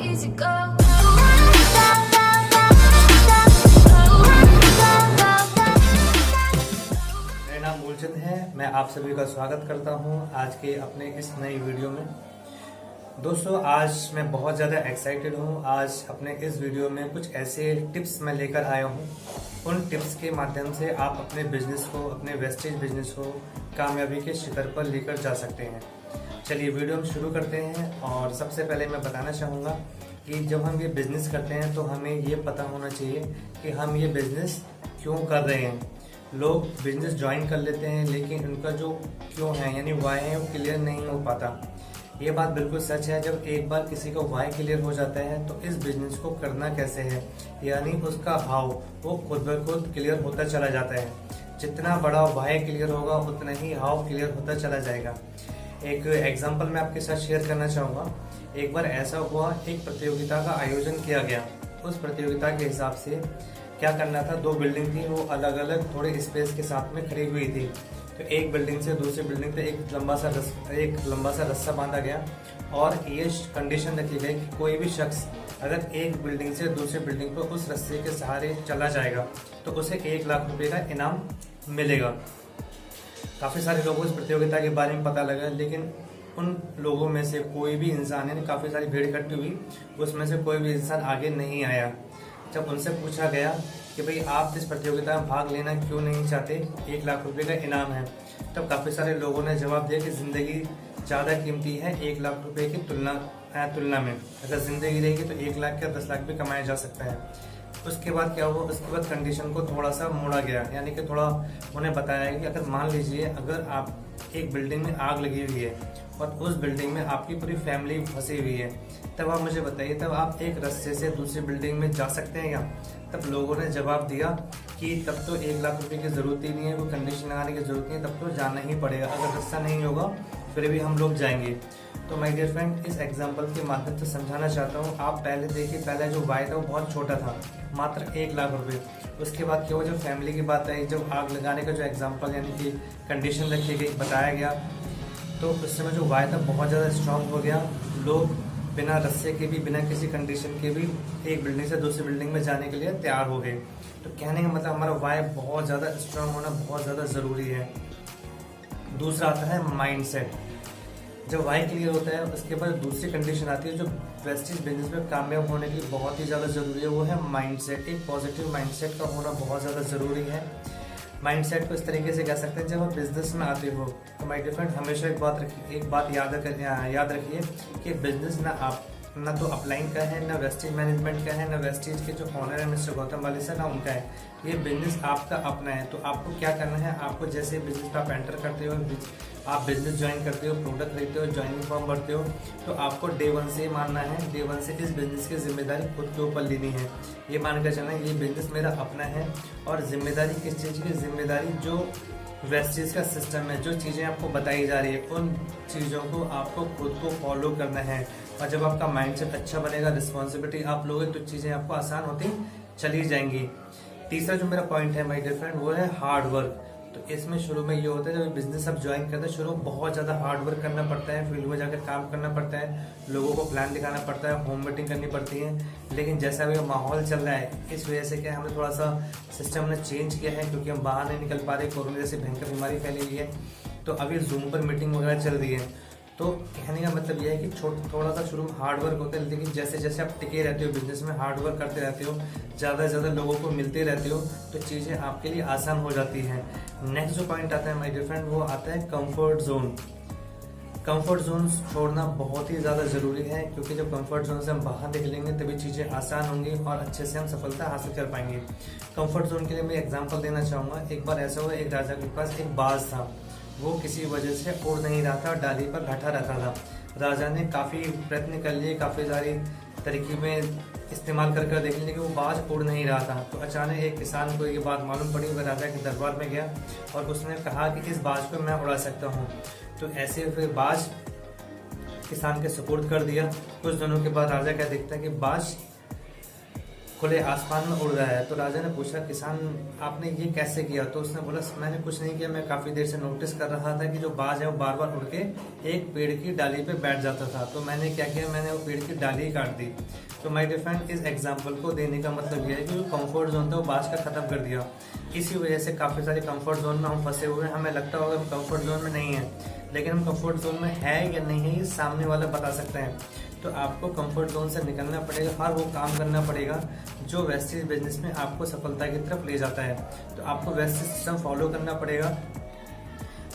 easy go. मेरा नाम मूलचंद है। मैं आप सभी का स्वागत करता हूं आज के अपने इस नई वीडियो में। दोस्तों, आज मैं बहुत ज़्यादा एक्साइटेड हूं। आज अपने इस वीडियो में कुछ ऐसे टिप्स मैं लेकर आया हूं। उन टिप्स के माध्यम से आप अपने बिजनेस को, अपने वेस्टेज बिजनेस को कामयाबी के शिखर पर लेकर जा सकते हैं। चलिए वीडियो हम शुरू करते हैं। और सबसे पहले मैं बताना चाहूँगा कि जब हम ये बिजनेस करते हैं तो हमें ये पता होना चाहिए कि हम ये बिजनेस क्यों कर रहे हैं। लोग बिजनेस ज्वाइन कर लेते हैं लेकिन उनका जो क्यों है यानी वाई है वो क्लियर नहीं हो पाता। ये बात बिल्कुल सच है। जब एक बार किसी को वाई क्लियर हो जाता है तो इस बिजनेस को करना कैसे है यानी उसका हाउ वो खुद ब खुद क्लियर होता चला जाता है। जितना बड़ा वाई क्लियर होगा उतना ही हाउ क्लियर होता चला जाएगा। एक एग्जाम्पल मैं आपके साथ शेयर करना चाहूँगा। एक बार ऐसा हुआ, एक प्रतियोगिता का आयोजन किया गया। उस प्रतियोगिता के हिसाब से क्या करना था, दो बिल्डिंग थी, वो अलग अलग थोड़े स्पेस के साथ में खड़ी हुई थी। तो एक बिल्डिंग से दूसरी बिल्डिंग पे एक लंबा सा रस्सा बांधा गया और ये कंडीशन रखी गई कि कोई भी शख्स अगर एक बिल्डिंग से दूसरी बिल्डिंग पर उस रस्से के सहारे चला जाएगा तो उसे 1 लाख रुपए का इनाम मिलेगा। काफ़ी सारे लोगों को इस प्रतियोगिता के बारे में पता लगा, लेकिन उन लोगों में से कोई भी इंसान, यानी काफ़ी सारी भीड़ इकट्ठी हुई, उसमें से कोई भी इंसान आगे नहीं आया। जब उनसे पूछा गया कि भाई आप इस प्रतियोगिता में भाग लेना क्यों नहीं चाहते, 1 लाख रुपए का इनाम है, तब काफ़ी सारे लोगों ने जवाब दिया कि ज़िंदगी ज़्यादा कीमती है 1 लाख रुपए की तुलना में। अगर ज़िंदगी रहेगी तो 1 लाख या 10 लाख भी कमाया जा सकता है। उसके बाद क्या हुआ, उसके बाद कंडीशन को थोड़ा सा मोड़ा गया, यानी कि थोड़ा उन्हें बताया कि अगर मान लीजिए अगर आप एक बिल्डिंग में आग लगी हुई है और उस बिल्डिंग में आपकी पूरी फैमिली फंसी हुई है, तब आप मुझे बताइए, तब आप एक रस्से से दूसरी बिल्डिंग में जा सकते हैं क्या? तब लोगों ने जवाब दिया कि तब तो 1 लाख रुपए की जरूरत ही नहीं है, कोई कंडीशन लगाने की जरूरत नहीं है, तब तो जाना ही पड़ेगा। अगर रस्सा नहीं होगा फिर भी हम लोग जाएंगे। तो माय डियर फ्रेंड, इस एग्जाम्पल के माध्यम से समझाना चाहता हूँ, आप पहले देखिए, पहले जो वाई था वो बहुत छोटा था, मात्र 1 लाख रुपए। उसके बाद क्या हुआ, जब फैमिली की बात आई, जब आग लगाने का जो एग्जाम्पल यानी कि कंडीशन रखी गई, बताया गया, तो उस समय जो वाई था बहुत ज़्यादा स्ट्रांग हो गया। लोग बिना रस्से के भी, बिना किसी कंडीशन के भी एक बिल्डिंग से दूसरी बिल्डिंग में जाने के लिए तैयार हो गए। तो कहने का मतलब हमारा वाई बहुत ज़्यादा स्ट्रांग होना बहुत ज़्यादा ज़रूरी है। दूसरा आता है माइंडसेट। जब वाई क्लियर होता है उसके बाद दूसरी कंडीशन आती है जो वेस्टेज बिजनेस में कामयाब होने की बहुत ही ज़्यादा ज़रूरी है, वो है माइंडसेट। एक पॉजिटिव माइंडसेट का होना बहुत ज़्यादा ज़रूरी है। माइंडसेट को इस तरीके से कह सकते हैं, जब आप बिजनेस में आते हो तो माय डियर फ्रेंड हमेशा एक बात याद रखिए कि बिजनेस ना तो अपलाइन का है, ना वेस्टेज मैनेजमेंट का है, ना वेस्टेज के जो ऑनर है मिस्टर गौतम वाले सर, ना उनका है। ये बिजनेस आपका अपना है। तो आपको क्या करना है, आपको जैसे बिजनेस पे आप एंटर करते हो, आप बिजनेस ज्वाइन करते हो, प्रोडक्ट खरीदते हो, ज्वाइनिंग फॉर्म भरते हो, तो आपको डे 1 से मानना है, डे 1 से इस बिजनेस की जिम्मेदारी खुद के ऊपर लेनी है। ये मान कर चलना है ये बिजनेस मेरा अपना है। और जिम्मेदारी किस चीज़ की? जिम्मेदारी जो वेस्टेज का सिस्टम है, जो चीज़ें आपको बताई जा रही है, उन चीज़ों को आपको खुद को फॉलो करना है। और जब आपका माइंडसेट अच्छा बनेगा, रिस्पॉन्सिबिलिटी आप लोगे, तो चीज़ें आपको आसान होती चली जाएंगी। तीसरा जो मेरा पॉइंट है माय डियर फ्रेंड, वो है हार्ड वर्क। तो इसमें शुरू में ये होता है, जब बिजनेस आप ज्वाइन करते हैं शुरू में बहुत ज़्यादा हार्ड वर्क करना पड़ता है, फील्ड में जाकर काम करना पड़ता है, लोगों को प्लान दिखाना पड़ता है, होम मीटिंग करनी पड़ती है। लेकिन जैसा भी माहौल चल रहा है, इस वजह से क्या हमने थोड़ा सा सिस्टम ने चेंज किया है, क्योंकि हम बाहर नहीं निकल पा रहे, कोरोना जैसी भयंकर बीमारी फैली हुई है। तो अभी जूम पर मीटिंग वगैरह चल रही है। तो कहने का मतलब यह है कि थोड़ा सा शुरू में हार्ड वर्क होता है, लेकिन जैसे जैसे आप टिके रहते हो बिजनेस में, हार्ड वर्क करते रहते हो, ज़्यादा से ज़्यादा लोगों को मिलते रहते हो, तो चीज़ें आपके लिए आसान हो जाती हैं। नेक्स्ट जो पॉइंट आता है माय डियर फ्रेंड, वो आता है कंफर्ट जोन। कंफर्ट जोन छोड़ना बहुत ही ज़्यादा ज़रूरी है, क्योंकि जब कंफर्ट जोन से हम बाहर निकलेंगे तभी चीज़ें आसान होंगी और अच्छे से हम सफलता हासिल कर पाएंगे। कंफर्ट जोन के लिए मैं एग्जाम्पल देना चाहूँगा। एक बार ऐसा हुआ, एक राजा के पास एक बाज था, वो किसी वजह से उड़ नहीं रहा था, डाली पर बैठा रहता था। राजा ने काफ़ी प्रयत्न कर लिए, काफ़ी सारी तरकीबें इस्तेमाल कर देख ली, लेकिन वो बाज उड़ नहीं रहा था। तो अचानक एक किसान को ये बात मालूम पड़ी, वह राजा के दरबार में गया और उसने कहा कि इस बाज को मैं उड़ा सकता हूँ। तो ऐसे फिर बाज किसान के सुपुर्द कर दिया। कुछ दिनों के बाद राजा क्या देखता है कि बाज खुले आसमान में उड़ रहा है। तो राजा ने पूछा, किसान आपने ये कैसे किया? तो उसने बोला, मैंने कुछ नहीं किया, मैं काफी देर से नोटिस कर रहा था कि जो बाज है वो बार बार उड़ के एक पेड़ की डाली पे बैठ जाता था। तो मैंने क्या किया, मैंने वो पेड़ की डाली ही काट दी। तो माय डियर फ्रेंड, इस एग्जाम्पल को देने का मतलब यह है कि जो कंफर्ट जोन था वो बाज का खत्म कर दिया। इसी वजह से काफी सारे कंफर्ट जोन में हम फंसे हुए हैं। हमें लगता होगा हम कंफर्ट जोन में नहीं है, लेकिन हम कंफर्ट जोन में है या नहीं है ये सामने वाला बता सकते हैं। तो आपको कंफर्ट जोन से निकलना पड़ेगा और वो काम करना पड़ेगा जो वेस्टेज बिजनेस में आपको सफलता की तरफ ले जाता है। तो आपको वेस्टेज सिस्टम फॉलो करना पड़ेगा।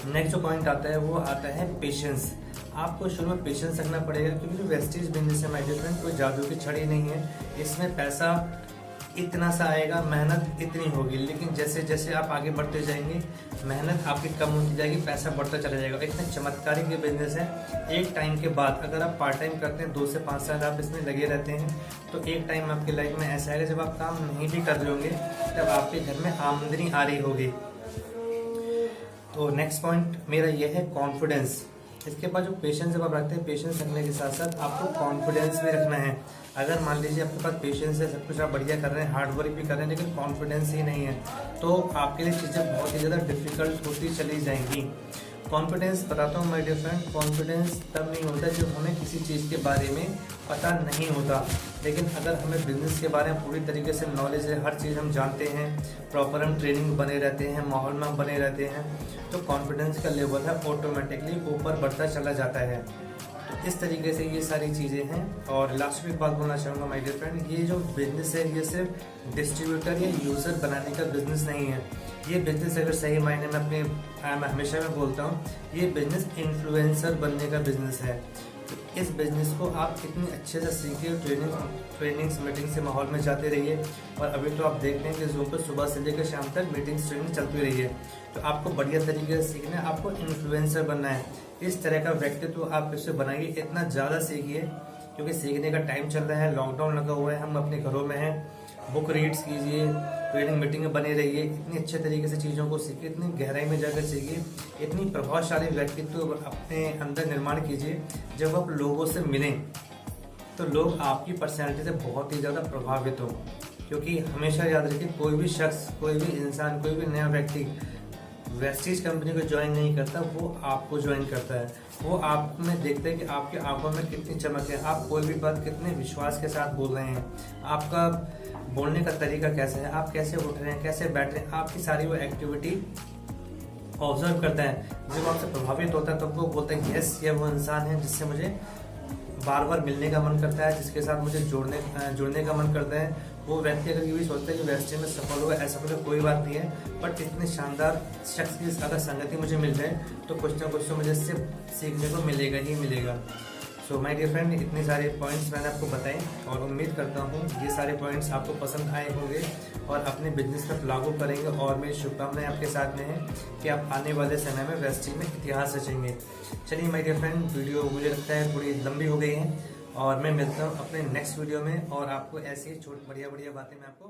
नेक्स्ट जो पॉइंट आता है वो आता है पेशेंस। आपको शुरू में पेशेंस रखना पड़ेगा, क्योंकि जो वेस्टेज बिजनेस है माय डियर फ्रेंड, कोई जादू की छड़ी नहीं है। इसमें पैसा इतना सा आएगा, मेहनत इतनी होगी, लेकिन जैसे जैसे आप आगे बढ़ते जाएंगे मेहनत आपकी कम होती जाएगी, पैसा बढ़ता चला जाएगा। इतने चमत्कारिक ये बिजनेस है। एक टाइम के बाद अगर आप पार्ट टाइम करते हैं, 2 से 5 साल आप इसमें लगे रहते हैं, तो एक टाइम आपकी लाइफ में ऐसा आएगा जब आप काम नहीं भी कर रहे होंगे, तब आपके घर में आमदनी आ रही होगी। तो नेक्स्ट पॉइंट मेरा यह है कॉन्फिडेंस। इसके बाद जो पेशेंस जब आप रखते हैं, पेशेंस रखने के साथ साथ आपको कॉन्फिडेंस भी रखना है। अगर मान लीजिए आपके पास पेशेंस है, सब कुछ आप बढ़िया कर रहे हैं, हार्ड वर्क भी कर रहे हैं, लेकिन कॉन्फिडेंस ही नहीं है, तो आपके लिए चीज़ें बहुत ही ज़्यादा डिफिकल्ट होती चली जाएंगी। कॉन्फिडेंस बताता हूँ माय डियर फ्रेंड, कॉन्फिडेंस तब नहीं होता जब हमें किसी चीज़ के बारे में पता नहीं होता। लेकिन अगर हमें बिजनेस के बारे में पूरी तरीके से नॉलेज है, हर चीज़ हम जानते हैं, प्रॉपर हम ट्रेनिंग बने रहते हैं, माहौल में हम बने रहते हैं, तो कॉन्फिडेंस का लेवल है ऑटोमेटिकली ऊपर बढ़ता चला जाता है। तो इस तरीके से ये सारी चीज़ें हैं। और लास्ट में एक बात बोलना चाहूँगा माय डियर फ्रेंड, ये जो बिजनेस है ये सिर्फ डिस्ट्रीब्यूटर या यूज़र बनाने का बिजनेस नहीं है। ये बिजनेस अगर सही मायने में अपने हमेशा मैं बोलता हूँ, ये बिजनेस इन्फ्लुएंसर बनने का बिजनेस है। तो इस बिजनेस को आप इतनी अच्छे से सीखिए, ट्रेनिंग्स मीटिंग से माहौल में जाते रहिए। और अभी तो आप देख रहे हैं कि जूम पर सुबह से लेकर शाम तक मीटिंग्स ट्रेनिंग चलती रही है। तो आपको बढ़िया तरीके से सीखना है, आपको इन्फ्लुएंसर बनना है। इस तरह का व्यक्तित्व आप इससे बनाइए, इतना ज़्यादा सीखिए, क्योंकि सीखने का टाइम चल रहा है, लॉकडाउन लगा हुआ है, हम अपने घरों में हैं। बुक रीड्स कीजिए, ट्रेनिंग मीटिंग में बने रहिए, इतनी अच्छे तरीके से चीज़ों को सीखिए, इतनी गहराई में जाकर सीखिए, इतनी प्रभावशाली व्यक्तित्व अपने अंदर निर्माण कीजिए। जब आप लोगों से मिलें तो लोग आपकी पर्सनैलिटी से बहुत ही ज़्यादा प्रभावित हो। क्योंकि हमेशा याद रखिए, कोई भी शख्स, कोई भी इंसान, कोई भी नया व्यक्ति वेस्टेज कंपनी को ज्वाइन नहीं करता, वो आपको ज्वाइन करता है। वो आप में देखते हैं कि आपकी आंखों में कितनी चमक है, आप कोई भी बात कितने विश्वास के साथ बोल रहे हैं, आपका बोलने का तरीका कैसा है, आप कैसे उठ रहे हैं, कैसे बैठ रहे हैं, आपकी सारी वो एक्टिविटी ऑब्जर्व करता है। जब आपसे प्रभावित होता है तब वो बोलता है, यस ये वो इंसान है जिससे मुझे बार बार मिलने का मन करता है, जिसके साथ मुझे जुड़ने का मन करता है। वो व्यक्ति अगर ये भी सोचता है कि वेस्टेज में सफल होगा, ऐसा कोई बात नहीं है, बट इतने शानदार शख्स की अगर संगति मुझे मिल जाए तो कुछ ना कुछ तो मुझे इससे सीखने को मिलेगा ही मिलेगा। सो माय डियर फ्रेंड, इतने सारे पॉइंट्स मैंने आपको बताए और उम्मीद करता हूँ ये सारे पॉइंट्स आपको पसंद आए होंगे और अपने बिजनेस पर लागू करेंगे। और मेरी शुभकामनाएं आपके साथ में है कि आप आने वाले समय में वेस्टेज में इतिहास रचेंगे। चलिए माय डियर फ्रेंड, वीडियो मुझे लगता है थोड़ी लंबी हो गई है और मैं मिलता हूँ अपने नेक्स्ट वीडियो में और आपको ऐसी बढ़िया बढ़िया बातें मैं आपको